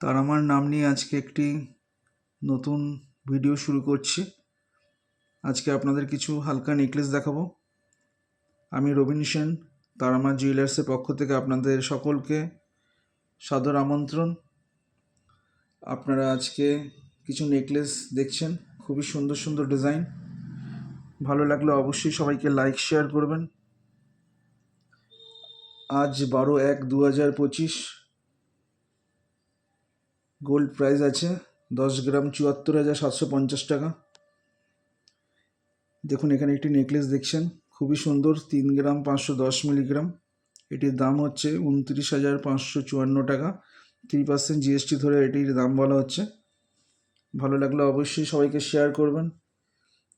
তার আমার নাম নিয়ে আজকে একটি নতুন ভিডিও শুরু করছি। আজকে আপনাদের কিছু হালকা নেকলেস দেখাবো। আমি রবিন সেন, তার আমার জুয়েলার্সের পক্ষ থেকে আপনাদের সকলকে সাদর আমন্ত্রণ। আপনারা আজকে কিছু নেকলেস দেখছেন, খুবই সুন্দর সুন্দর ডিজাইন। ভালো লাগলে অবশ্যই সবাইকে লাইক শেয়ার করবেন। আজ 12/1/2025। গোল্ড প্রাইস আছে 10 গ্রাম 74,750 টাকা। দেখুন এখানে একটি নেকলেস দেখছেন, খুবই সুন্দর, 3 গ্রাম 510 মিলিগ্রাম। এটির দাম হচ্ছে 29,554 টাকা। 3% জিএসটি ধরে এটির দাম বলা হচ্ছে। ভালো লাগলে অবশ্যই সবাইকে শেয়ার করবেন।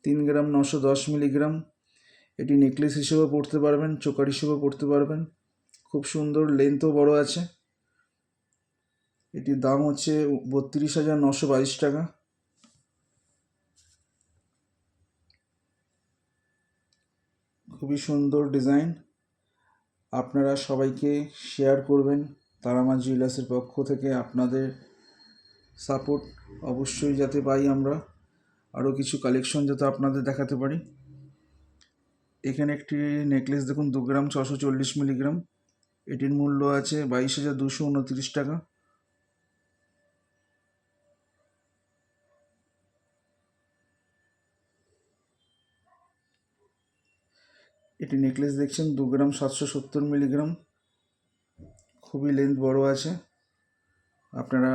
3 গ্রাম 910 মিলিগ্রাম। এটি নেকলেস হিসেবেও পড়তে পারবেন, চোকার হিসেবেও পড়তে পারবেন। খুব সুন্দর, লেন্থও বড় আছে। এটির দাম হচ্ছে 32,922 টাকা। খুবই সুন্দর ডিজাইন। আপনারা সবাইকে শেয়ার করবেন। তারা আমার জুয়েলার্সের পক্ষ থেকে আপনাদের সাপোর্ট অবশ্যই যাতে পাই, আমরা আরও কিছু কালেকশন যাতে আপনাদের দেখাতে পারি। এখানে একটি নেকলেস দেখুন, 2 গ্রাম 640 মিলিগ্রাম। এটির মূল্য আছে 22,229 টাকা। এটি নেকলেস দেখছেন, 2 গ্রাম 770 মিলিগ্রাম। খুবই লেন্থ বড় আছে, আপনারা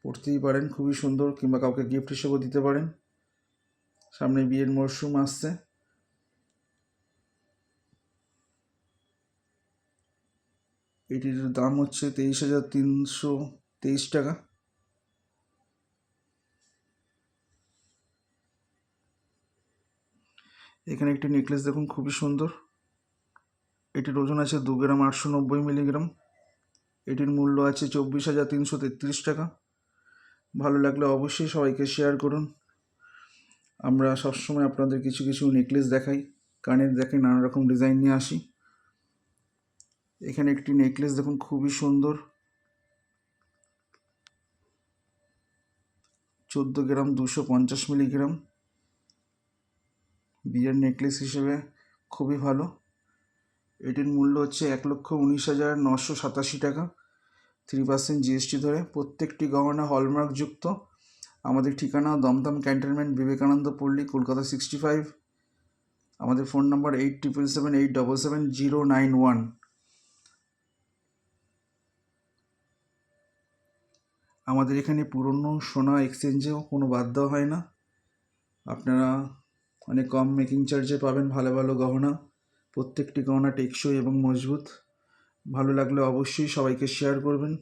পড়তেই পারেন, খুবই সুন্দর, কিংবা কাউকে গিফট হিসেবেও দিতে পারেন। সামনে বিয়ের মরশুম আসছে। এটির দাম হচ্ছে 23,323 টাকা। এখানে একটি নেকলেস দেখুন, খুবই সুন্দর। এটির ওজন আছে 2 গ্রাম 890 মিলিগ্রাম। এটির মূল্য আছে 24,333 টাকা। ভালো লাগলে অবশ্যই সবাইকে শেয়ার করুন। আমরা সবসময় আপনাদের কিছু কিছু নেকলেস দেখাই, কানের দেখাই, নানা রকম ডিজাইন নিয়ে আসি। এখানে একটি নেকলেস দেখুন, খুবই সুন্দর, 14 গ্রাম 250 মিলিগ্রাম। বিয়ের নেকলেস হিসেবে খুবই ভালো। এটির মূল্য হচ্ছে 1,19,987 টাকা। 3% জিএসটি ধরে। প্রত্যেকটি গহনা হলমার্ক যুক্ত। আমাদের ঠিকানা দমদম ক্যান্টনমেন্ট, বিবেকানন্দ পল্লী, কলকাতা 65। আমাদের ফোন নাম্বার 8777877091। আমাদের এখানে পুরনো সোনা এক্সচেঞ্জেও কোনো বাদ দেওয়া হয় না। আপনারা অনেক কম মেকিং চার্জে পাবেন ভালো ভালো গহনা। প্রত্যেকটি গহনা টেকসই এবং মজবুত। ভালো লাগলে অবশ্যই সবাইকে শেয়ার করবেন।